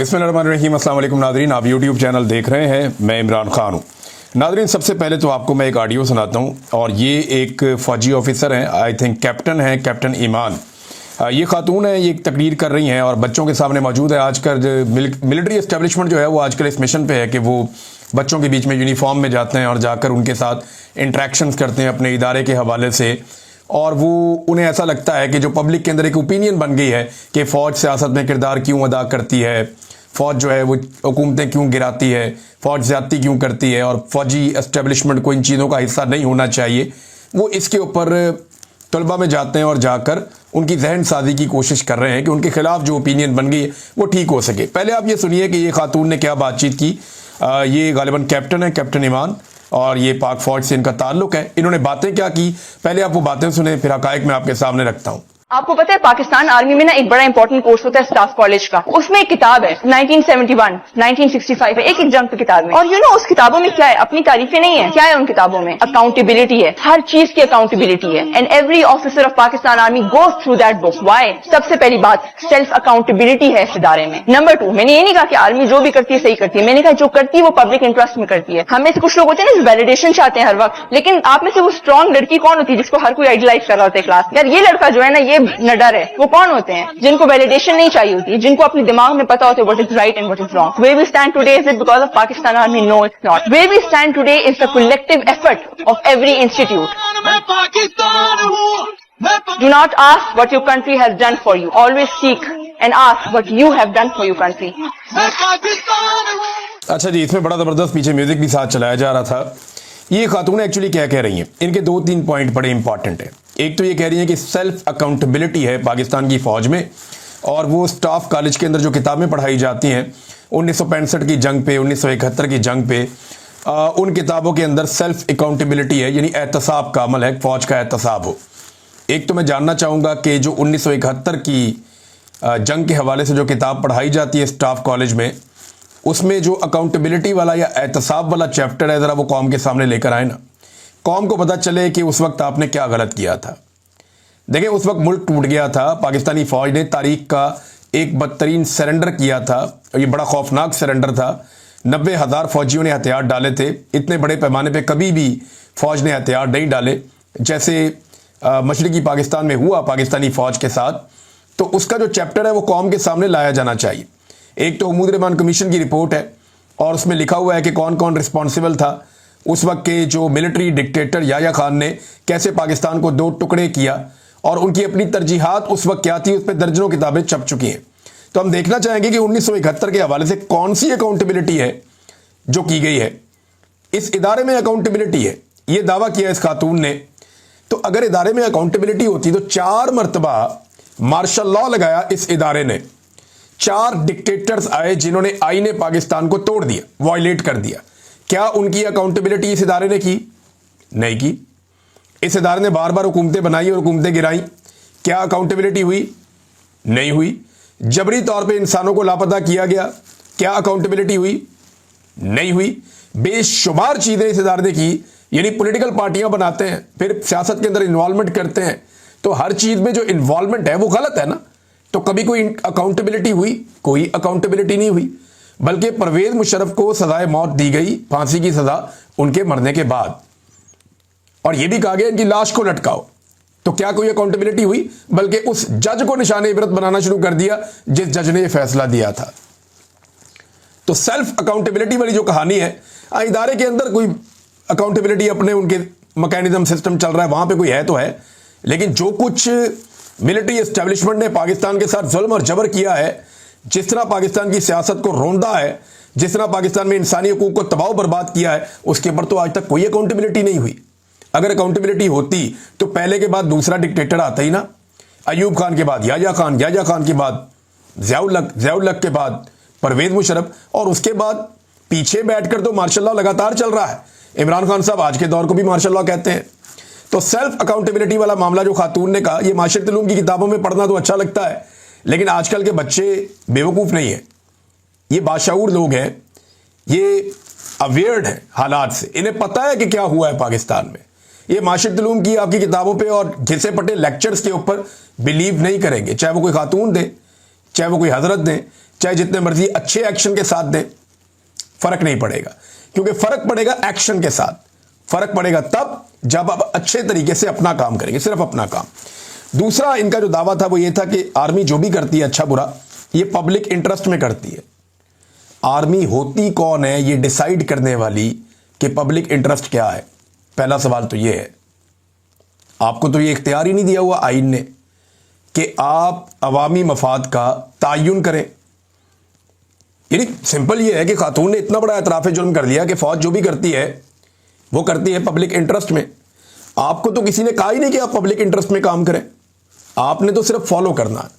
बिस्मिल्लाहिर्रहमानिर्रहीम। अस्सलाम वालेकुम नादरीन, आप यूट्यूब चैनल देख रहे हैं, मैं इमरान खान हूँ। नादरीन, सबसे पहले तो आपको मैं एक ऑडियो सुनाता हूँ और ये एक फ़ौजी ऑफिसर हैं, आई थिंक कैप्टन हैं, कैप्टन ईमान। ये खातून है, ये एक तकरीर कर रही हैं और बच्चों के सामने मौजूद है। आजकल मिलिट्री इस्टेब्लिशमेंट जो है वो आजकल इस मिशन पे है कि वो बच्चों के बीच में यूनिफॉर्म में जाते हैं और जाकर उनके साथ इंट्रैक्शंस करते हैं अपने इदारे के हवाले से। और वो उन्हें ऐसा लगता है कि जो पब्लिक के अंदर एक ओपिनियन बन गई है कि फ़ौज सियासत में किरदार क्यों अदा करती है, फ़ौज जो है वो हुकूमतें क्यों गिराती है, फ़ौज ज़्यादती क्यों करती है और फ़ौजी एस्टेब्लिशमेंट को इन चीज़ों का हिस्सा नहीं होना चाहिए। वो इसके ऊपर तलबा में जाते हैं और जाकर उनकी जहन साजी की कोशिश कर रहे हैं कि उनके खिलाफ जो ओपिनियन बन गई है वो ठीक हो सके। पहले आप ये सुनिए कि ये खातून ने क्या बातचीत की। ये गालिबन कैप्टन है, कैप्टन ईमान, और ये पाक फौज से इनका ताल्लुक है। इन्होंने बातें क्या की, पहले आप वो बातें सुने, फिर हकायक मैं आपके सामने रखता हूँ। आपको पता है पाकिस्तान आर्मी में ना एक बड़ा इंपॉर्टेंट कोर्स होता है स्टाफ कॉलेज का। उसमें एक किताब है 1971, 1965 है, एक एग्जाम की किताब में। और उस किताबों में क्या है, अपनी तारीफें नहीं है, क्या है उन किताबों में, अकाउंटेबिलिटी है, हर चीज की अकाउंटेबिलिटी है। And every officer of Pakistan army goes through that book. Why? सबसे पहली बात, सेल्फ अकाउंटेबिलिटी है इस इदारे में। नंबर 2, मैंने ये नहीं कहा कि आर्मी जो भी करती है सही करती है, मैंने कहा जो करती है वो पब्लिक इंटरेस्ट में करती है। हमें से कुछ लोग होते हैं ना वैलिडेशन चाहते हैं हर वक्त, लेकिन आप में से वो स्ट्रॉन्ग लड़की कौन होती है जिसको हर कोई आइडियलाइज कर रहा होता है क्लास? यार ये लड़का जो है ना, ये नडर है। वो कौन होते हैं? जिनको वैलिडेशन नहीं चाहिए होती, जिनको अपने दिमाग में पता होता है what is right and what is wrong. Where we stand today, is it because of Pakistan Army? No, it's not. Where we stand today is the collective effort of every institute. Do not ask what your country has done for you. Always seek and ask what you have done for your country. अच्छा जी, इसमें बड़ा ज़बरदस्त पीछे music भी साथ चलाया जा रहा था। ये खातून एक्चुअली क्या कह रही हैं, इनके 2-3 पॉइंट बड़े इंपॉर्टेंट हैं। एक तो ये कह रही हैं कि सेल्फ अकाउंटेबिलिटी है पाकिस्तान की फ़ौज में, और वो स्टाफ कॉलेज के अंदर जो किताबें पढ़ाई जाती हैं 1965 की जंग पे, 1971 की जंग पे, उन किताबों के अंदर सेल्फ अकाउंटेबिलिटी है, यानी एहतसाब का अमल है, फ़ौज का एहतसाब हो। एक तो मैं जानना चाहूँगा कि जो 1971 की जंग के हवाले से जो किताब पढ़ाई जाती है स्टाफ कॉलेज में, उसमें जो अकाउंटेबिलिटी वाला या एहतसाब वाला चैप्टर है, ज़रा वो कौम के सामने लेकर आए ना, कौम को पता चले कि उस वक्त आपने क्या गलत किया था। देखिए, उस वक्त मुल्क टूट गया था, पाकिस्तानी फ़ौज ने तारीख का एक बदतरीन सरेंडर किया था, और ये बड़ा खौफनाक सरेंडर था। 90,000 फ़ौजियों ने हथियार डाले थे। इतने बड़े पैमाने पे कभी भी फ़ौज ने हथियार नहीं डाले जैसे मशरक़ी पाकिस्तान में हुआ पाकिस्तानी फ़ौज के साथ। तो उसका जो चैप्टर है वो कौम के सामने लाया जाना चाहिए। एक तो हमूद रहमान कमीशन की रिपोर्ट है और उसमें लिखा हुआ है कि कौन कौन रिस्पॉन्सिबल था उस वक्त के जो मिलिट्री डिक्टेटर याह्या खान ने कैसे पाकिस्तान को 2 टुकड़े किया, और उनकी अपनी तरजीहात उस वक्त क्या थी, उस पर दर्जनों किताबें छप चुकी हैं। तो हम देखना चाहेंगे कि 1971 के हवाले से कौन सी अकाउंटेबिलिटी है जो की गई है। इस इदारे में अकाउंटेबिलिटी है, ये दावा किया इस खातून ने। तो अगर इदारे में अकाउंटेबिलिटी होती तो 4 मरतबा मार्शल लॉ लगाया इस इदारे ने। 4 डिक्टेटर्स आए जिन्होंने आईने पाकिस्तान को तोड़ दिया, वायलेट कर दिया। क्या उनकी अकाउंटेबिलिटी इस इदारे ने की? नहीं की। इस इदारे ने बार बार हुकूमतें बनाई और हुकूमतें गिराई। क्या अकाउंटेबिलिटी हुई? नहीं हुई। जबरी तौर पे इंसानों को लापता किया गया, क्या अकाउंटेबिलिटी हुई? नहीं हुई। बेशुमार चीजें इस इदारे ने की, यानी पॉलिटिकल पार्टियां बनाते हैं, फिर सियासत के अंदर इन्वॉल्वमेंट करते हैं, तो हर चीज में जो इन्वॉल्वमेंट है वो गलत है ना। तो कभी कोई अकाउंटेबिलिटी हुई? कोई अकाउंटेबिलिटी नहीं हुई, बल्कि परवेज मुशर्रफ को सजाए मौत दी गई, फांसी की सजा उनके मरने के बाद, और यह भी कहा गया इनकी लाश को लटकाओ। तो क्या कोई अकाउंटेबिलिटी हुई? बल्कि उस जज को निशाने इबरत बनाना शुरू कर दिया जिस जज ने यह फैसला दिया था। तो सेल्फ अकाउंटेबिलिटी वाली जो कहानी है, इदारे के अंदर कोई अकाउंटेबिलिटी अपने उनके मैकेनिज्म सिस्टम चल रहा है, वहां पे कोई है तो है, लेकिन जो कुछ मिलिट्री एस्टेब्लिशमेंट ने पाकिस्तान के साथ जुल्म और जबर किया है, जिस तरह पाकिस्तान की सियासत को रोंदा है, जिस तरह पाकिस्तान में इंसानी हकूक को तबाह बर्बाद किया है, उसके ऊपर तो आज तक कोई अकाउंटेबिलिटी नहीं हुई। अगर अकाउंटेबिलिटी होती तो पहले के बाद दूसरा डिक्टेटर आता ही ना। अयूब खान के बाद याह्या खान, याह्या खान के बाद ज़िया-उल हक के बाद परवेज मुशर्रफ, और उसके बाद पीछे बैठकर तो मार्शल लॉ लगातार चल रहा है। इमरान खान साहब आज के दौर को भी मार्शल लॉ कहते हैं। तो सेल्फ अकाउंटेबिलिटी वाला मामला जो खातून ने कहा, यह माशरत उलूम की किताबों में पढ़ना तो अच्छा लगता है, लेकिन आजकल के बच्चे बेवकूफ़ नहीं है, ये बाशऊर लोग हैं, ये अवेयर्ड है हालात से, इन्हें पता है कि क्या हुआ है पाकिस्तान में। ये माशरत उलूम की आपकी किताबों पे और घिसे पटे लेक्चर्स के ऊपर बिलीव नहीं करेंगे, चाहे वो कोई खातून दे, चाहे वो कोई हजरत दें, चाहे जितने मर्जी अच्छे एक्शन के साथ दें, फर्क नहीं पड़ेगा, क्योंकि फर्क पड़ेगा एक्शन के साथ। फर्क पड़ेगा तब जब आप अच्छे तरीके से अपना काम करेंगे, सिर्फ अपना काम। दूसरा इनका जो दावा था वो ये था कि आर्मी जो भी करती है अच्छा बुरा, ये पब्लिक इंटरेस्ट में करती है। आर्मी होती कौन है ये डिसाइड करने वाली कि पब्लिक इंटरेस्ट क्या है? पहला सवाल तो ये है। आपको तो ये इख्तियार ही नहीं दिया हुआ आइन ने कि आप अवामी मफाद का तायुन करें। यानी सिंपल ये है कि खातून ने इतना बड़ा एतराफ़ जुर्म कर लिया कि फौज जो भी करती है वो करती है पब्लिक इंटरेस्ट में। आपको तो किसी ने कहा ही नहीं कि आप पब्लिक इंटरेस्ट में काम करें, आपने तो सिर्फ फॉलो करना है।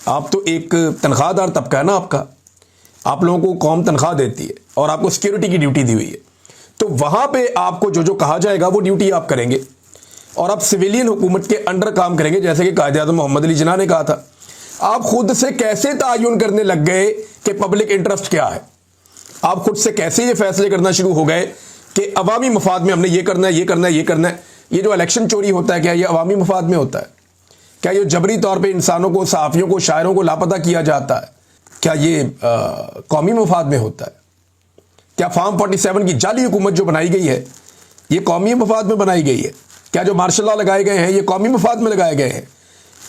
आप तो एक तनख्वाहदार तबका है ना आपका, आप लोगों को कौम तनख्वाह देती है और आपको सिक्योरिटी की ड्यूटी दी हुई है, तो वहां पे आपको जो जो कहा जाएगा वो ड्यूटी आप करेंगे और आप सिविलियन हुकूमत के अंडर काम करेंगे। जैसे कि कायद-ए-आज़म मोहम्मद अली जिन्ना ने कहा था, आप खुद से कैसे तायुन करने लग गए कि पब्लिक इंटरेस्ट क्या है? आप खुद से कैसे ये फैसले करना शुरू हो गए कि अवामी मफाद में हमने ये करना है, ये करना है, ये करना है? ये जो इलेक्शन चोरी होता है, क्या ये अवामी मफाद में होता है? क्या ये जबरी तौर पे इंसानों को, सहाफ़ियों को, शायरों को लापता किया जाता है, क्या ये कौमी मफाद में होता है? क्या फार्म 47 की जाली हुकूमत जो बनाई गई है ये कौमी मफाद में बनाई गई है? क्या जो मार्शल लॉ लगाए गए हैं ये कौमी मफाद में लगाए गए हैं?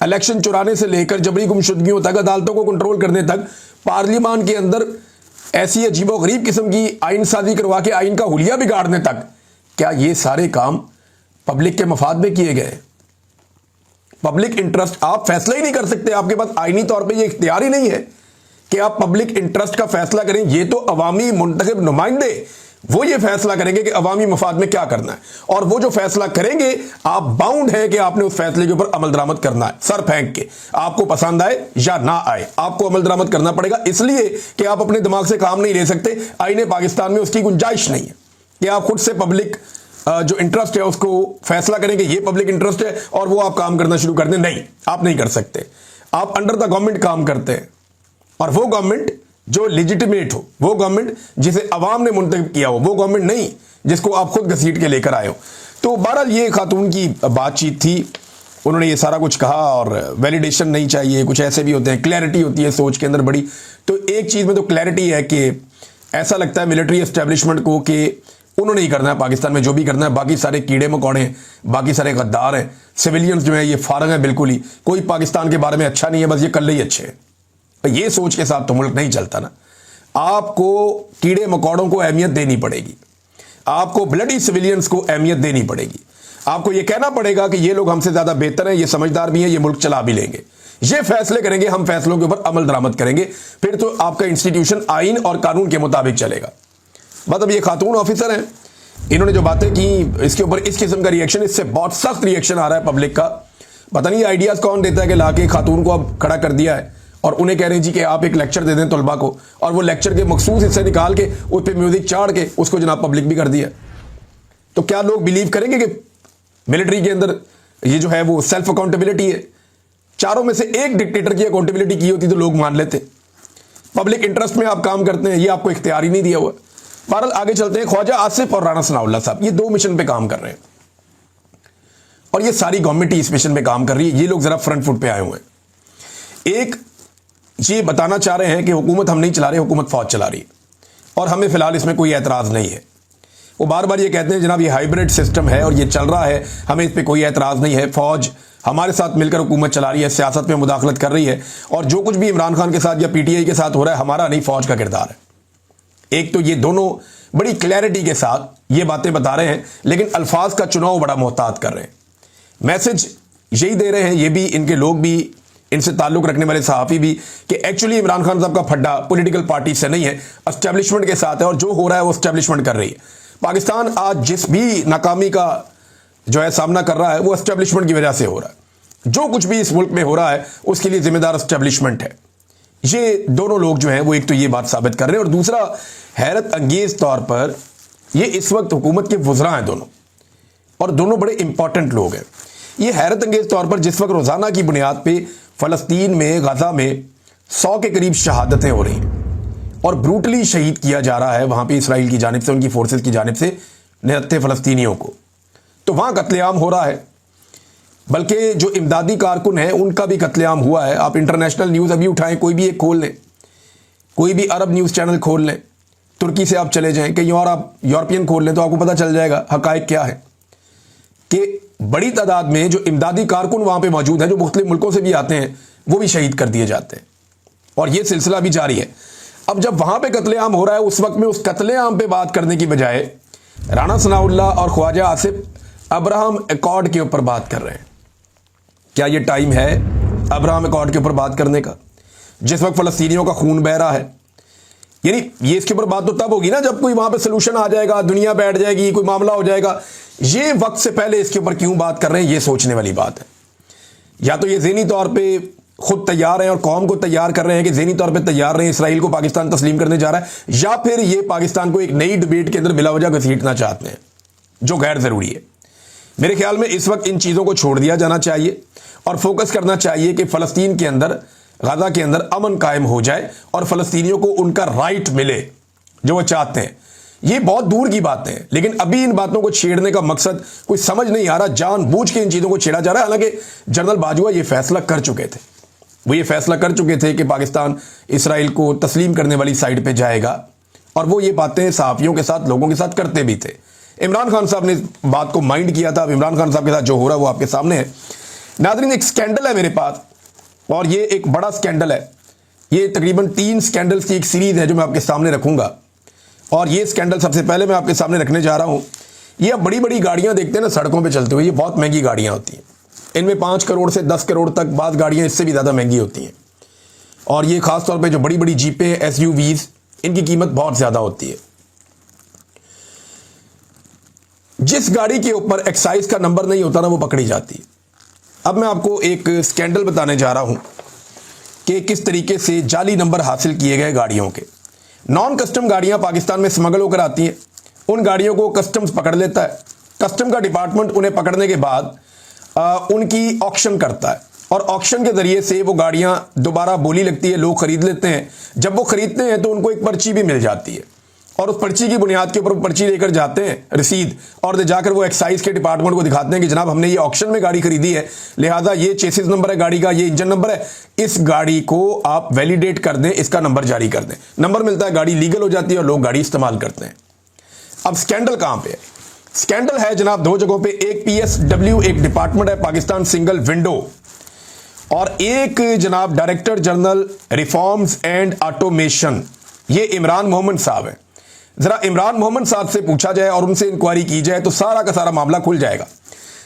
इलेक्शन चुराने से लेकर जबरी गुमशुदगियों तक, अदालतों को कंट्रोल करने तक, पार्लियामान के अंदर ऐसी अजीबो गरीब किस्म की आइन साजी करवा के आइन का हुलिया बिगाड़ने तक, क्या ये सारे काम पब्लिक के मफाद में किए गए? पब्लिक इंटरेस्ट आप फैसला ही नहीं कर सकते, आपके पास आईनी तौर पे ये इख्तियार ही नहीं है कि आप पब्लिक इंटरेस्ट का फैसला करें। ये तो अवामी मुंतखब नुमाइंदे वो ये फैसला करेंगे कि अवामी मफाद में क्या करना है, और वो जो फैसला करेंगे आप बाउंड है कि आपने उस फैसले के ऊपर अमल दरामद करना है, सर फेंक के। आपको पसंद आए या ना आए, आपको अमल दरामद करना पड़ेगा, इसलिए कि आप अपने दिमाग से काम नहीं ले सकते। आईने पाकिस्तान में उसकी गुंजाइश नहीं है कि आप खुद से पब्लिक जो इंटरेस्ट है उसको फैसला करेंगे ये पब्लिक इंटरेस्ट है और वो आप काम करना शुरू कर दें। नहीं, आप नहीं कर सकते। आप अंडर द गवर्नमेंट काम करते हैं, और वो गवर्नमेंट जो लेजिटिमेट हो, वो गवर्नमेंट जिसे अवाम ने मुंतखब किया हो, वो गवर्नमेंट नहीं जिसको आप खुद घसीट के लेकर आए हो। तो बहरहाल ये खातून की बातचीत थी, उन्होंने ये सारा कुछ कहा, और वैलिडेशन नहीं चाहिए, कुछ ऐसे भी होते हैं, क्लैरिटी होती है सोच के अंदर बड़ी। तो एक चीज़ में तो क्लैरिटी है कि ऐसा लगता है मिलिट्री एस्टेब्लिशमेंट को कि उन्होंने ही करना है पाकिस्तान में जो भी करना है, बाकी सारे कीड़े मकोड़े हैं, बाकी सारे गद्दार हैं, सिविलियंस जो हैं ये फारग हैं, बिल्कुल ही कोई पाकिस्तान के बारे में अच्छा नहीं है, बस ये कल ही अच्छे हैं। ये सोच के साथ तो मुल्क नहीं चलता ना। आपको कीड़े मकोड़ों को अहमियत देनी पड़ेगी, आपको ब्लडी सिविलियंस को अहमियत देनी पड़ेगी, आपको ये कहना पड़ेगा कि ये लोग हमसे ज्यादा बेहतर हैं, ये समझदार भी हैं, ये मुल्क चला भी लेंगे, ये फैसले करेंगे, हम फैसलों के ऊपर अमल दरामद करेंगे, फिर तो आपका इंस्टीट्यूशन आइन और कानून के मुताबिक चलेगा। मतलब ये खातून ऑफिसर हैं, इन्होंने जो बातें की इसके ऊपर इस किस्म का रिएक्शन, इससे बहुत सख्त रिएक्शन आ रहा है पब्लिक का। पता नहीं आइडियाज कौन देता है कि लाके खातून को अब खड़ा कर दिया है और उन्हें कह रहे हैं जी कि आप एक लेक्चर दे दें तलबा को, और वो लेक्चर के मखसूस हिस्से निकाल के उस पर म्यूजिक चाड़ के उसको जनाब पब्लिक भी कर दिया। तो क्या लोग बिलीव करेंगे कि मिलिट्री के अंदर ये जो है वो सेल्फ अकाउंटेबिलिटी है? चारों में से एक डिक्टेटर की अकाउंटेबिलिटी की होती तो लोग मान लेते। पब्लिक इंटरेस्ट में आप काम करते हैं, ये आपको इख्तियार ही नहीं दिया हुआ। बहरहाल आगे चलते हैं। ख्वाजा आसिफ और राना सनाउल्लाह साहब ये दो मिशन पे काम कर रहे हैं, और ये सारी गवर्नमेंट ही इस मिशन पे काम कर रही है। ये लोग जरा फ्रंट फुट पे आए हुए हैं। एक ये बताना चाह रहे हैं कि हुकूमत हम नहीं चला रहे, हुकूमत फौज चला रही है, और हमें फिलहाल इसमें कोई एतराज़ नहीं है। वो बार बार ये कहते हैं जनाब ये हाइब्रिड सिस्टम है और ये चल रहा है, हमें इस पर कोई एतराज़ नहीं है, फौज हमारे साथ मिलकर हुकूमत चला रही है, सियासत में मुदाखलत कर रही है, और जो कुछ भी इमरान खान के साथ या पीटीआई के साथ हो रहा है हमारा नहीं, फौज का किरदार है। एक तो ये दोनों बड़ी क्लैरिटी के साथ ये बातें बता रहे हैं, लेकिन अल्फाज का चुनाव बड़ा मोहतात कर रहे हैं। मैसेज यही दे रहे हैं ये भी, इनके लोग भी, इनसे ताल्लुक रखने वाले सहाफ़ी भी, कि एक्चुअली इमरान खान साहब का फड्डा पॉलिटिकल पार्टी से नहीं है, एस्टेब्लिशमेंट के साथ है, और जो हो रहा है वो एस्टेब्लिशमेंट कर रही है। पाकिस्तान आज जिस भी नाकामी का जो है सामना कर रहा है वो एस्टेब्लिशमेंट की वजह से हो रहा है। जो कुछ भी इस मुल्क में हो रहा है उसके लिए जिम्मेदार एस्टेब्लिशमेंट है। ये दोनों लोग जो हैं वो एक तो ये बात साबित कर रहे हैं, और दूसरा हैरत अंगेज तौर पर ये इस वक्त हुकूमत के वज़रा हैं दोनों, और दोनों बड़े इंपॉर्टेंट लोग हैं। ये हैरत अंगेज तौर पर जिस वक्त रोज़ाना की बुनियाद पे फ़लस्तीन में, गज़ा में 100 के करीब शहादतें हो रही हैं और ब्रूटली शहीद किया जा रहा है वहाँ पे इसराइल की जानिब से, उनकी फोर्सेस की जानिब से निहत्ते फ़लस्तीनियों को, तो वहाँ कत्लेआम हो रहा है। बल्कि जो इमदादी कारकुन हैं उनका भी कत्लेआम हुआ है। आप इंटरनेशनल न्यूज़ अभी उठाएं, कोई भी एक खोल लें, कोई भी अरब न्यूज़ चैनल खोल लें, तुर्की से आप चले जाएं, कहीं और आप यूरोपियन खोल लें, तो आपको पता चल जाएगा हकायक क्या है कि बड़ी तादाद में जो इमदादी कारकुन वहां पे मौजूद हैं, जो मुख्तलिफ मुल्कों से भी आते हैं, वो भी शहीद कर दिए जाते हैं और ये सिलसिला भी जारी है। अब जब वहां पे कत्लेआम हो रहा है, उस वक्त में उस कत्लेआम पे बात करने की बजाय राणा सनाउल्लाह और ख्वाजा आसिफ अब्राहम अकॉर्ड के ऊपर बात कर रहे हैं। क्या ये टाइम है अब्राहम अकॉर्ड के ऊपर बात करने का, जिस वक्त फलस्तीनियों का खून बह रहा है? यानी ये इसके ऊपर बात तो तब होगी ना जब कोई वहां पे सोल्यूशन आ जाएगा, दुनिया बैठ जाएगी, कोई मामला हो जाएगा। ये वक्त से पहले इसके ऊपर क्यों बात कर रहे हैं, ये सोचने वाली बात है। या तो ये ज़हनी तौर पे खुद तैयार हैं और कौम को तैयार कर रहे हैं कि ज़हनी तौर पे तैयार रहे, इसराइल को पाकिस्तान तस्लीम करने जा रहा है, या फिर ये पाकिस्तान को एक नई डिबेट के अंदर बिला वजह घसीटना चाहते हैं, जो गैर ज़रूरी है। मेरे ख्याल में इस वक्त इन चीज़ों को छोड़ दिया जाना चाहिए और फोकस करना चाहिए कि फ़लस्तीन के अंदर, गाज़ा के अंदर अमन कायम हो जाए और फ़लस्तीनियों को उनका राइट मिले जो वो चाहते हैं। ये बहुत दूर की बातें हैं, लेकिन अभी इन बातों को छेड़ने का मकसद कोई समझ नहीं आ रहा, जानबूझ के इन चीज़ों को छेड़ा जा रहा है। हालांकि जनरल बाजवा ये फैसला कर चुके थे, वो ये फैसला कर चुके थे कि पाकिस्तान इसराइल को तस्लीम करने वाली साइड पे जाएगा, और वो ये बातें सहाफ़ियों के साथ, लोगों के साथ करते भी थे। इमरान खान साहब ने इस बात को माइंड किया था। अब इमरान खान साहब के साथ जो हो रहा है वो आपके सामने है। नाज़रीन, एक स्कैंडल है मेरे पास, और ये एक बड़ा स्कैंडल है। ये तकरीबन 3 स्कैंडल्स की एक सीरीज़ है जो मैं आपके सामने रखूंगा, और ये स्कैंडल सबसे पहले मैं आपके सामने रखने जा रहा हूं। ये अब बड़ी बड़ी गाड़ियां देखते हैं ना सड़कों पे चलते हुए, ये बहुत महंगी गाड़ियां होती हैं। इनमें 5 करोड़ से 10 करोड़ तक, बाद गाड़ियां इससे भी ज़्यादा महंगी होती हैं। और ये खासतौर पे जो बड़ी बड़ी जीपें, SUVs, इनकी कीमत बहुत ज़्यादा होती है। जिस गाड़ी के ऊपर एक्साइज का नंबर नहीं होता ना, वो पकड़ी जाती है। अब मैं आपको एक स्कैंडल बताने जा रहा हूं कि किस तरीके से जाली नंबर हासिल किए गए गाड़ियों के। नॉन कस्टम गाड़ियां पाकिस्तान में स्मगल होकर आती हैं, उन गाड़ियों को कस्टम्स पकड़ लेता है। कस्टम का डिपार्टमेंट उन्हें पकड़ने के बाद उनकी ऑक्शन करता है, और ऑक्शन के जरिए से वो गाड़ियां दोबारा बोली लगती है, लोग खरीद लेते हैं। जब वो खरीदते हैं तो उनको एक पर्ची भी मिल जाती है, और उस पर्ची की बुनियाद के ऊपर पर्ची लेकर जाते हैं, रसीद, और जाकर वो एक्साइज के डिपार्टमेंट को दिखाते हैं कि जनाब हमने ये ऑक्शन में गाड़ी खरीदी है, लिहाजा ये चेसिस नंबर है गाड़ी का, ये इंजन नंबर है, इस गाड़ी को आप वैलिडेट कर दें, इसका नंबर जारी कर दें। नंबर मिलता है, गाड़ी लीगल हो जाती है और लोग गाड़ी इस्तेमाल करते हैं। अब स्कैंडल कहां पे है? स्कैंडल है जनाब 2 जगहों पे। एक PSW, एक डिपार्टमेंट है पाकिस्तान सिंगल विंडो, और एक जनाब director general reforms and automation, ये इमरान मोहम्मद साहब है। जरा इमरान मोहम्मद साहब से पूछा जाए और उनसे इंक्वायरी की जाए तो सारा का सारा मामला खुल जाएगा।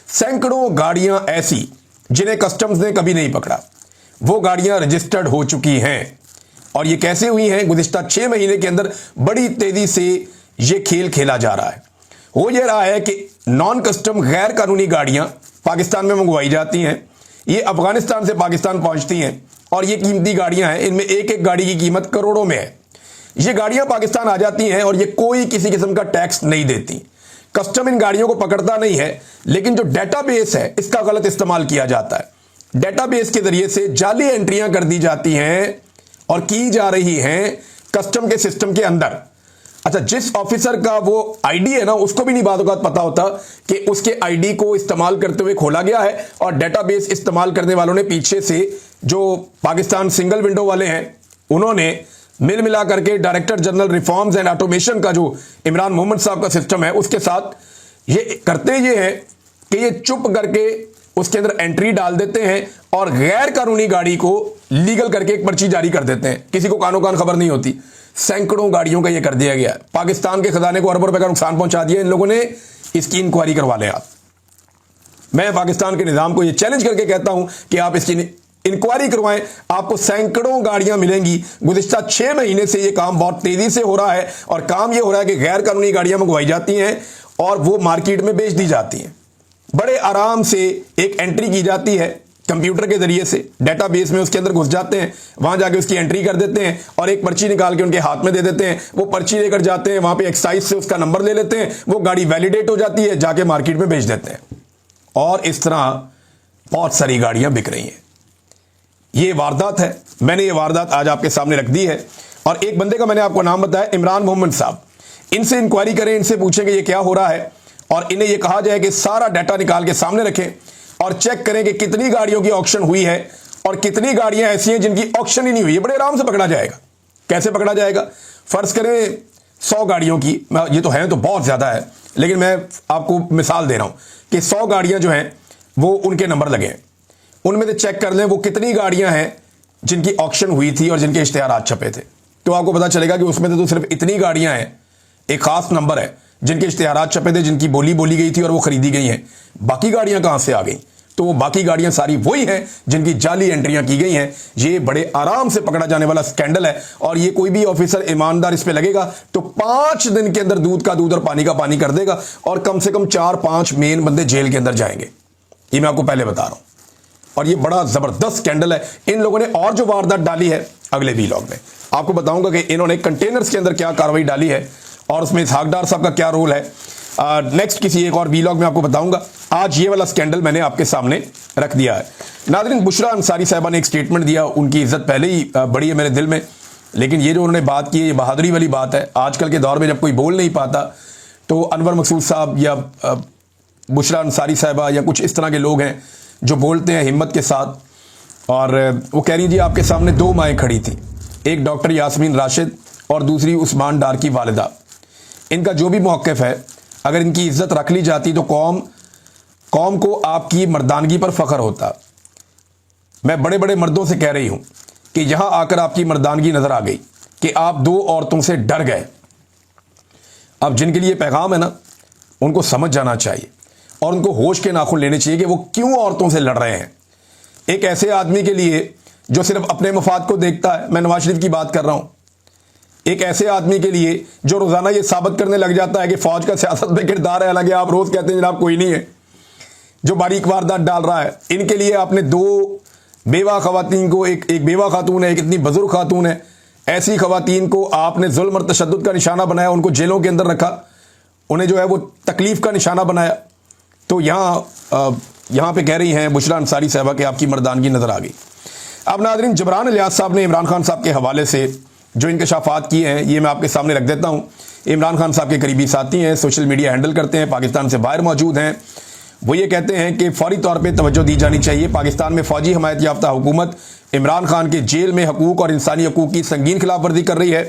सैकड़ों गाड़ियां ऐसी जिन्हें कस्टम्स ने कभी नहीं पकड़ा, वो गाड़ियां रजिस्टर्ड हो चुकी हैं। और ये कैसे हुई हैं? गुज़िश्ता 6 महीने के अंदर बड़ी तेजी से ये खेल खेला जा रहा है। हो ये रहा है कि नॉन कस्टम गैर कानूनी गाड़ियां पाकिस्तान में मंगवाई जाती हैं, ये अफगानिस्तान से पाकिस्तान पहुंचती हैं, और ये कीमती गाड़ियां हैं, इनमें एक एक गाड़ी की कीमत करोड़ों में है। ये गाड़ियां पाकिस्तान आ जाती हैं और ये कोई किसी किस्म का टैक्स नहीं देती। कस्टम इन गाड़ियों को पकड़ता नहीं है, लेकिन जो डेटाबेस है इसका गलत इस्तेमाल किया जाता है। डेटाबेस के जरिए से जाली एंट्रियां कर दी जाती हैं और की जा रही हैं कस्टम के सिस्टम के अंदर। अच्छा, जिस ऑफिसर का वो आईडी है ना, उसको भी नहीं बाद औक़ात पता होता कि उसके आईडी को इस्तेमाल करते हुए खोला गया है, और डेटाबेस इस्तेमाल करने वालों ने पीछे से, जो पाकिस्तान सिंगल विंडो वाले हैं, उन्होंने मिल मिला करके director general reforms and automation का जो इमरान मोहम्मद साहब का सिस्टम है, उसके साथ ये करते ये है कि ये चुप करके उसके अंदर एंट्री डाल देते हैं और गैर कानूनी गाड़ी को लीगल करके एक पर्ची जारी कर देते हैं। किसी को कानो कान खबर नहीं होती। सैकड़ों गाड़ियों का ये कर दिया गया है। पाकिस्तान के खजाने को अरबों रुपए का नुकसान पहुंचा दिया इन लोगों ने। इसकी इंक्वायरी करवा लें आप। मैं पाकिस्तान के निजाम को ये चैलेंज करके कहता हूं कि आप इसकी इंक्वायरी करवाएं, आपको सैकड़ों गाड़ियां मिलेंगी। गुज़िश्ता 6 महीने से ये काम बहुत तेजी से हो रहा है, और काम ये हो रहा है कि गैर कानूनी गाड़ियां मंगवाई जाती हैं और वो मार्केट में बेच दी जाती हैं। बड़े आराम से एक एंट्री की जाती है कंप्यूटर के जरिए से, डेटाबेस में उसके अंदर घुस जाते हैं, वहां जाके उसकी एंट्री कर देते हैं और एक पर्ची निकाल के उनके हाथ में दे देते हैं। वो पर्ची लेकर जाते हैं, वहां पे एक्साइज से उसका नंबर ले लेते हैं, वो गाड़ी वैलिडेट हो जाती है, जाके मार्केट में बेच देते हैं। और इस तरह बहुत सारी गाड़ियां बिक रही हैं। ये वारदात है, मैंने ये वारदात आज आपके सामने रख दी है। और एक बंदे का मैंने आपको नाम बताया, इमरान मोहम्मद साहब। इनसे इंक्वायरी करें, इनसे पूछें कि ये क्या हो रहा है, और इन्हें यह कहा जाए कि सारा डाटा निकाल के सामने रखें और चेक करें कि कितनी गाड़ियों की ऑक्शन हुई है और कितनी गाड़ियां ऐसी हैं जिनकी ऑक्शन ही नहीं हुई है। बड़े आराम से पकड़ा जाएगा। कैसे पकड़ा जाएगा? फर्ज करें 100 गाड़ियों की, ये तो है तो बहुत ज़्यादा है, लेकिन मैं आपको मिसाल दे रहा हूं कि 100 गाड़ियां जो हैं वो उनके नंबर लगे हैं, उनमें से चेक कर लें वो कितनी गाड़ियां हैं जिनकी ऑक्शन हुई थी और जिनके इश्तिहारात छपे थे, तो आपको पता चलेगा कि उसमें तो सिर्फ इतनी गाड़ियां हैं, एक खास नंबर है जिनके इश्तिहारात छपे थे, जिनकी बोली बोली गई थी और वो खरीदी गई हैं। बाकी गाड़ियां कहां से आ गई? तो वो बाकी गाड़ियां सारी वही हैं जिनकी जाली एंट्रियां की गई हैं। ये बड़े आराम से पकड़ा जाने वाला स्कैंडल है और ये कोई भी ऑफिसर ईमानदार इस पे लगेगा तो 5 दिन के अंदर दूध का दूध और पानी का पानी कर देगा और कम से कम 4-5 मेन बंदे जेल के अंदर जाएंगे। ये मैं आपको पहले बता रहा हूं और ये बड़ा जबरदस्त स्कैंडल है। इन लोगों ने और जो वारदात डाली है अगले वीलॉग में आपको बताऊंगा कि इन्होंने कंटेनर्स के अंदर क्या कार्रवाई डाली है और उसमें इसहाकडार साहब का क्या रोल है। नेक्स्ट किसी एक और वीलॉग में आपको बताऊंगा। आज ये वाला स्कैंडल मैंने आपके सामने रख दिया है। नाज़रीन, बुशरा अंसारी साहबा ने एक स्टेटमेंट दिया, उनकी इज्जत पहले ही बड़ी है मेरे दिल में, लेकिन ये जो उन्होंने बात की है ये बहादुरी वाली बात है। आजकल के दौर में जब कोई बोल नहीं पाता तो अनवर मकसूद साहब या बुशरा अंसारी साहबा या कुछ इस तरह के लोग हैं जो बोलते हैं हिम्मत के साथ, और वो कह रही जी आपके सामने 2 माएँ खड़ी थी, एक डॉक्टर यास्मीन राशिद और दूसरी उस्मान डार की वालिदा। इनका जो भी मौक़िफ़ है अगर इनकी इज्जत रख ली जाती तो कौम को आपकी मर्दानगी पर फख्र होता। मैं बड़े बड़े मर्दों से कह रही हूं कि यहां आकर आपकी मर्दानगी नजर आ गई कि आप 2 औरतों से डर गए। अब जिनके लिए पैगाम है ना उनको समझ जाना चाहिए और उनको होश के नाखून लेने चाहिए कि वो क्यों औरतों से लड़ रहे हैं। एक ऐसे आदमी के लिए जो सिर्फ अपने मफाद को देखता है, मैं नवाज शरीफ की बात कर रहा हूं, एक ऐसे आदमी के लिए जो रोजाना ये साबित करने लग जाता है कि फौज का सियासत में किरदार है, हालांकि आप रोज कहते हैं जनाब कोई नहीं है, जो बारीक वारदात डाल रहा है। इनके लिए आपने 2 बेवा खवातीन को, एक बेवा खातून है, एक इतनी बुजुर्ग खातून है, ऐसी खवातीन को आपने जुल्म और तशद्दुद का निशाना बनाया, उनको जेलों के अंदर रखा, उन्हें जो है वो तकलीफ का निशाना बनाया। तो यहाँ पे कह रही हैं बुशरा अंसारी साहबा कि आपकी मर्दानगी नजर आ गई। अब नाज़रीन, जबरान इलियास साहब ने इमरान खान साहब के हवाले से जो इंकशाफात किए हैं ये मैं आपके सामने रख देता हूं। इमरान खान साहब के करीबी साथी हैं, सोशल मीडिया हैंडल करते हैं, पाकिस्तान से बाहर मौजूद हैं। वो ये कहते हैं कि फौरी तौर पे तवज्जो दी जानी चाहिए। पाकिस्तान में फौजी हमायत याफ्ता हुकूमत इमरान खान के जेल में हकूक और इंसानी हकूक की संगीन खिलाफ वर्जी कर रही है।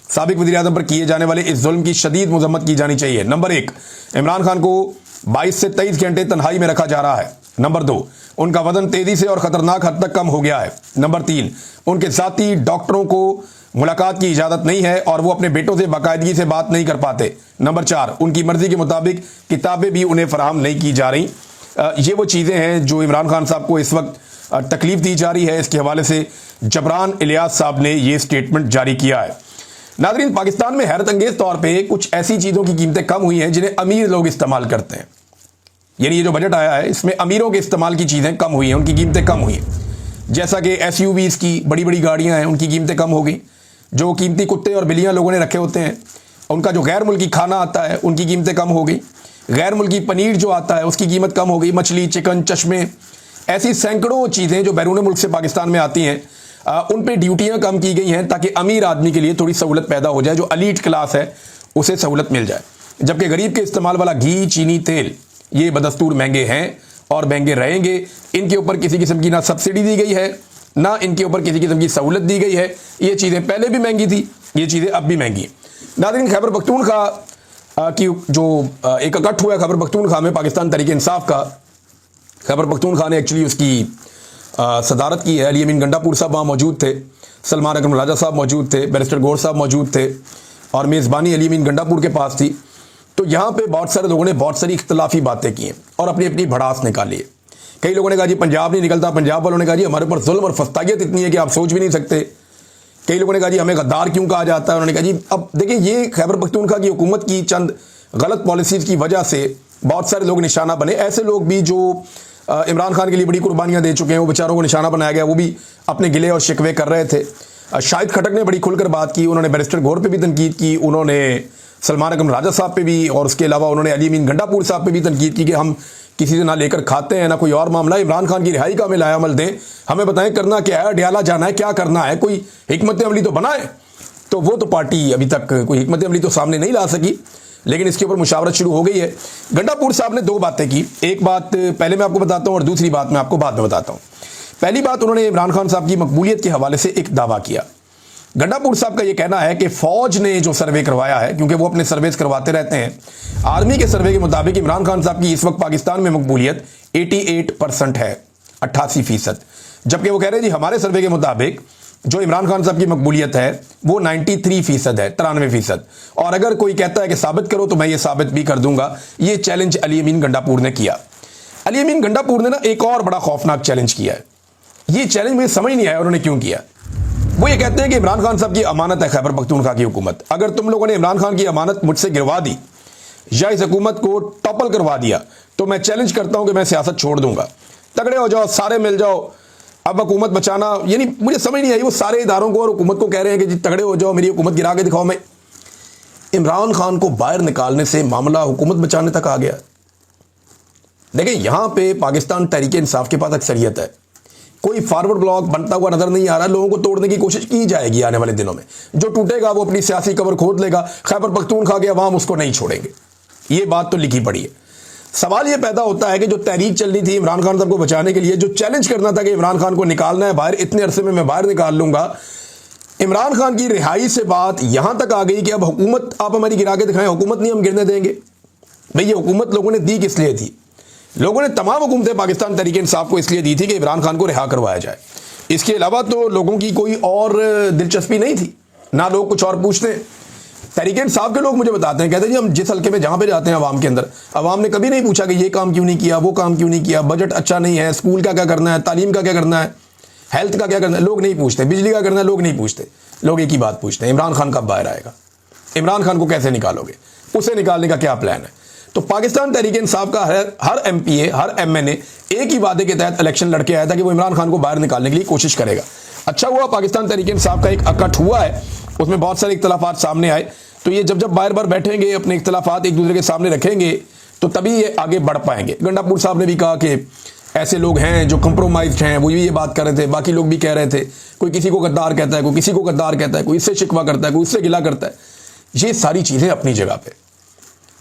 साबिक वज़ीर आज़म पर किए जाने वाले इस जुल्म की शदीद मजम्मत की जानी चाहिए। नंबर 1, इमरान खान को 22 से 23 घंटे तन्हाई में रखा जा रहा है। नंबर 2, उनका वजन तेजी से और खतरनाक हद तक कम हो गया है। नंबर 3, उनके साथी डॉक्टरों को मुलाकात की इजाजत नहीं है और वो अपने बेटों से बाकायदगी से बात नहीं कर पाते। नंबर 4, उनकी मर्जी के मुताबिक किताबें भी उन्हें फराहम नहीं की जा रही। ये वो चीज़ें हैं जो इमरान खान साहब को इस वक्त तकलीफ दी जा रही है। इसके हवाले से जबरान इलियास साहब ने ये स्टेटमेंट जारी किया है। नाज़रीन, पाकिस्तान में हैरत अंगेज तौर पर कुछ ऐसी चीज़ों की कीमतें कम हुई हैं जिन्हें अमीर लोग इस्तेमाल करते हैं। यानी ये जो बजट आया है इसमें अमीरों के इस्तेमाल की चीज़ें कम हुई हैं, उनकी कीमतें कम हुई हैं। जैसा कि SUVs की बड़ी बड़ी गाड़ियाँ हैं उनकी कीमतें कम हो गई। जो कीमती कुत्ते और बिल्लियाँ लोगों ने रखे होते हैं, उनका जो गैर मुल्की खाना आता है उनकी कीमतें कम हो गई। गैर मुल्की पनीर जो आता है उसकी कीमत कम हो गई। मछली, चिकन, चश्मे, ऐसी सैकड़ों चीज़ें जो बैरून मुल्क से पाकिस्तान में आती हैं उन पे ड्यूटियाँ कम की गई हैं ताकि अमीर आदमी के लिए थोड़ी सहूलत पैदा हो जाए, जो अलीट क्लास है उसे सहूलत मिल जाए। जबकि गरीब के इस्तेमाल वाला घी, चीनी, तेल ये बदस्तूर महंगे हैं और महंगे रहेंगे। इनके ऊपर किसी किस्म की ना सब्सिडी दी गई है ना इनके ऊपर किसी किस्म की सहूलत दी गई है। ये चीज़ें पहले भी महंगी थी, ये चीज़ें अब भी महंगी हैं। नाज़रीन, खैबर पख्तूनख्वा की जो एक इकट्ठ हुआ खैबर पख्तूनख्वा में पाकिस्तान तहरीक इंसाफ का, खैबर पख्तूनख्वा ने एक्चुअली उसकी सदारत की है। अली अमीन गंडापुर साहब वहाँ मौजूद थे, सलमान अकरम राजा साहब मौजूद थे, बैरिस्टर गौर साहब मौजूद थे और मेज़बानी अली अमीन गंडापुर के पास थी। तो यहाँ पे बहुत सारे लोगों ने बहुत सारी इख्तलाफी बातें की हैं और अपनी अपनी भड़ास निकाली है। कई लोगों ने कहा जी पंजाब नहीं निकलता, पंजाब वालों ने कहा जी हमारे ऊपर जुल्म और फस्तागियत इतनी है कि आप सोच भी नहीं सकते। कई लोगों ने कहा जी हमें गद्दार क्यों कहा जाता है। उन्होंने कहा जी अब देखिए ये खैबर पख्तूनख्वा की हुकूमत की चंद गलत पॉलिसीज़ की वजह से बहुत सारे लोग निशाना बने। ऐसे लोग भी जो इमरान खान के लिए बड़ी कुर्बानियाँ दे चुके हैं, वो बेचारों को निशाना बनाया गया, वो भी अपने गिले और शिकवे कर रहे थे। शाहिद खटक ने बड़ी खुलकर बात की, उन्होंने बैरिस्टर गौर पे भी तनकीद की, उन्होंने सलमान अकरम राजा साहब पे भी और उसके अलावा उन्होंने अली अमीन गंडापुर साहब पे भी तनकीद की कि हम किसी से ना लेकर खाते हैं ना कोई और मामला। इमरान खान की रिहाई का हमें लायामल दें, हमें बताएं करना क्या है, अडियाला जाना है, क्या करना है, कोई हिकमत अमली तो बनाए। तो वो तो पार्टी अभी तक कोई हिकमत अमली तो सामने नहीं ला सकी, लेकिन इसके ऊपर मुशावरत शुरू हो गई है। गंडापुर साहब ने 2 बातें की, एक बात पहले मैं आपको बताता हूँ और दूसरी बात मैं आपको बाद में बताता हूँ। पहली बात, उन्होंने इमरान खान साहब की मकबूलियत के हवाले से एक दावा किया गंडापुर साहब का यह कहना है कि फौज ने जो सर्वे करवाया है, क्योंकि वो अपने सर्वेस करवाते रहते हैं, आर्मी के सर्वे के मुताबिक इमरान खान साहब की इस वक्त पाकिस्तान में मकबूलियत 88% है, 88%। जबकि वो कह रहे हैं जी हमारे सर्वे के मुताबिक जो इमरान खान साहब की मकबूलियत है वो 93% है, 93%। और अगर कोई कहता है कि साबित करो तो मैं ये साबित भी कर दूंगा। ये चैलेंज अली अमीन गंडापुर ने किया। अली अमीन गंडापुर ने ना एक और बड़ा खौफनाक चैलेंज किया है। ये चैलेंज मुझे समझ नहीं आया उन्होंने क्यों किया। वो ये कहते हैं कि इमरान खान साहब की अमानत है खैबर पख्तूनख्वा की हुकूमत, अगर तुम लोगों ने इमरान खान की अमानत मुझसे गिरवा दी या इस हुकूमत को टॉपल करवा दिया तो मैं चैलेंज करता हूं कि मैं सियासत छोड़ दूंगा, तगड़े हो जाओ, सारे मिल जाओ, अब हुकूमत बचाना। यानी मुझे समझ नहीं आई, वो सारे इदारों को और हुकूमत को कह रहे हैं कि जी तगड़े हो जाओ, मेरी हुकूमत गिरा के दिखाओ। मैं इमरान खान को बाहर निकालने से मामला हुकूमत बचाने तक आ गया। देखिए यहां पे पाकिस्तान तहरीक इंसाफ के पास अक्सरियत है, कोई फॉरवर्ड ब्लॉक बनता हुआ नजर नहीं आ रहा। लोगों को तोड़ने की कोशिश की जाएगी आने वाले दिनों में, जो टूटेगा वो अपनी सियासी कबर खोद लेगा। खैबर पख्तूनख्वा के अवाम उसको नहीं छोड़ेंगे, ये बात तो लिखी पड़ी है। सवाल ये पैदा होता है कि जो तहरीक चल रही थी इमरान खान साहब को बचाने के लिए, जो चैलेंज करना था कि इमरान खान को निकालना है बाहर, इतने अरसे में मैं बाहर निकाल लूंगा, इमरान खान की रिहाई से बात यहां तक आ गई कि अब हुकूमत आप हमारी गिरा के दिखाएं, हुकूमत नहीं हम गिरने देंगे। भाई ये हुकूमत लोगों ने दी किस लिए थी? लोगों ने तमाम हुकूमतें पाकिस्तान तहरीक इंसाफ को इसलिए दी थी कि इमरान खान को रिहा करवाया जाए। इसके अलावा तो लोगों की कोई और दिलचस्पी नहीं थी, ना लोग कुछ और पूछते हैं। तहरीक इंसाफ के लोग मुझे बताते हैं, कहते हैं जी हम जिस हल्के में जहां पे जाते हैं अवाम के अंदर, अवाम ने कभी नहीं पूछा कि ये काम क्यों नहीं किया, वो काम क्यों नहीं किया, बजट अच्छा नहीं है, स्कूल का क्या करना है, तालीम का क्या करना है, हेल्थ का क्या करना है, लोग नहीं पूछते, बिजली का करना है, लोग नहीं पूछते। लोग एक ही बात पूछते हैं, इमरान खान कब बाहर आएगा, इमरान खान को कैसे निकालोगे, उसे निकालने का क्या प्लान है। तो पाकिस्तान तहरीक इंसाफ का हर एमपीए, हर एमएनए एक ही वादे के तहत इलेक्शन लड़के आया था कि वो इमरान खान को बाहर निकालने के लिए कोशिश करेगा। अच्छा हुआ पाकिस्तान तहरीक इंसाफ का एक अकट हुआ है, उसमें बहुत सारे इख्तलाफात सामने आए। तो ये जब बार बार बैठेंगे, अपने इख्तलाफात एक दूसरे के सामने रखेंगे, तो तभी ये आगे बढ़ पाएंगे। गंडापुर साहब ने भी कहा कि ऐसे लोग हैं जो कंप्रोमाइज्ड हैं, वो भी ये बात कर रहे थे, बाकी लोग भी कह रहे थे। कोई किसी को गद्दार कहता है, कोई किसी को गद्दार कहता है, कोई इससे शिकवा करता है, कोई इससे गिला करता है। ये सारी चीजें अपनी जगह पे।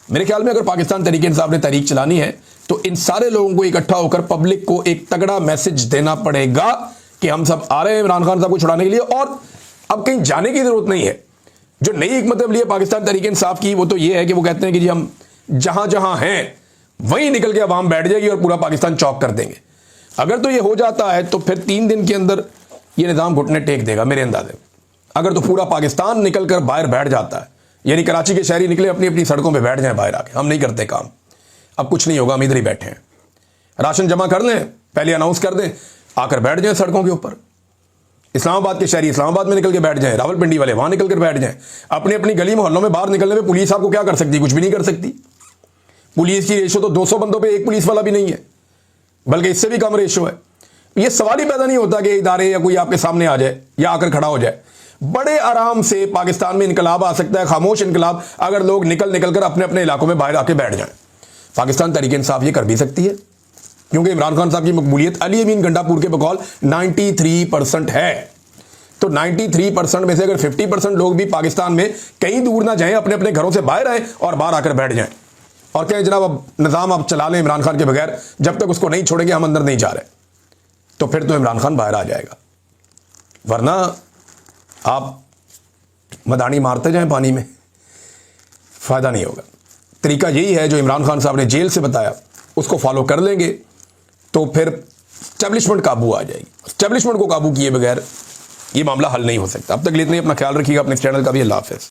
मेरे ख्याल में अगर पाकिस्तान तहरीक इंसाफ ने तहरीक चलानी है तो इन सारे लोगों को इकट्ठा होकर पब्लिक को एक तगड़ा मैसेज देना पड़ेगा कि हम सब आ रहे हैं इमरान खान साहब को छुड़ाने के लिए, और अब कहीं जाने की जरूरत नहीं है। जो नई हिकमत अमली है पाकिस्तान तहरीक इंसाफ की, वो तो ये है कि वो कहते हैं कि जी हम जहां जहां हैं वहीं निकल के अवाम बैठ जाएगी और पूरा पाकिस्तान चौक कर देंगे। अगर तो ये हो जाता है तो फिर 3 दिन के अंदर ये निजाम घुटने टेक देगा मेरे अंदाजे। अगर तो पूरा पाकिस्तान निकलकर बाहर बैठ जाता है, यानी कराची के शहरी निकले अपनी अपनी सड़कों पे बैठ जाएं बाहर आके, हम नहीं करते काम, अब कुछ नहीं होगा, हम इधर ही बैठे हैं, राशन जमा कर लें, पहले अनाउंस कर दें, आकर बैठ जाएं सड़कों के ऊपर। इस्लामाबाद के शहरी इस्लामाबाद में निकल के बैठ जाएं, रावलपिंडी वाले वहां निकल कर बैठ जाएं। अपनी अपनी गली मोहल्लों में बाहर निकलने में पुलिस आपको क्या कर सकती? कुछ भी नहीं कर सकती। पुलिस की रेशो तो 200 बंदों पर एक पुलिस वाला भी नहीं है, बल्कि इससे भी कम रेशो है। यह सवाल ही पैदा नहीं होता कि इदारे या कोई आपके सामने आ जाए या आकर खड़ा हो जाए। बड़े आराम से पाकिस्तान में इनकलाब आ सकता है, खामोश इनकलाब, अगर लोग निकल कर अपने अपने इलाकों में बाहर आके बैठ जाएं। पाकिस्तान तहरीक इंसाफ ये कर भी सकती है, क्योंकि इमरान खान साहब की मकबूलियत अली अमीन गंडापुर के बकौल 93% है। तो 93% में से अगर 50% लोग भी पाकिस्तान में कहीं दूर ना जाएं, अपने अपने घरों से बाहर आए और बाहर आकर बैठ जाएं और कहें जनाब अब निजाम आप चला लें इमरान खान के बगैर, जब तक उसको नहीं छोड़ेंगे हम अंदर नहीं जा रहे, तो फिर तो इमरान खान बाहर आ जाएगा। वरना आप मदानी मारते जाएं पानी में, फायदा नहीं होगा। तरीका यही है जो इमरान खान साहब ने जेल से बताया, उसको फॉलो कर लेंगे तो फिर स्टैब्लिशमेंट काबू आ जाएगी। स्टैब्लिशमेंट को काबू किए बगैर ये मामला हल नहीं हो सकता। अब तक इतना ही, अपना ख्याल रखिएगा, अपने चैनल का भी। अल्लाह हाफ़िज़।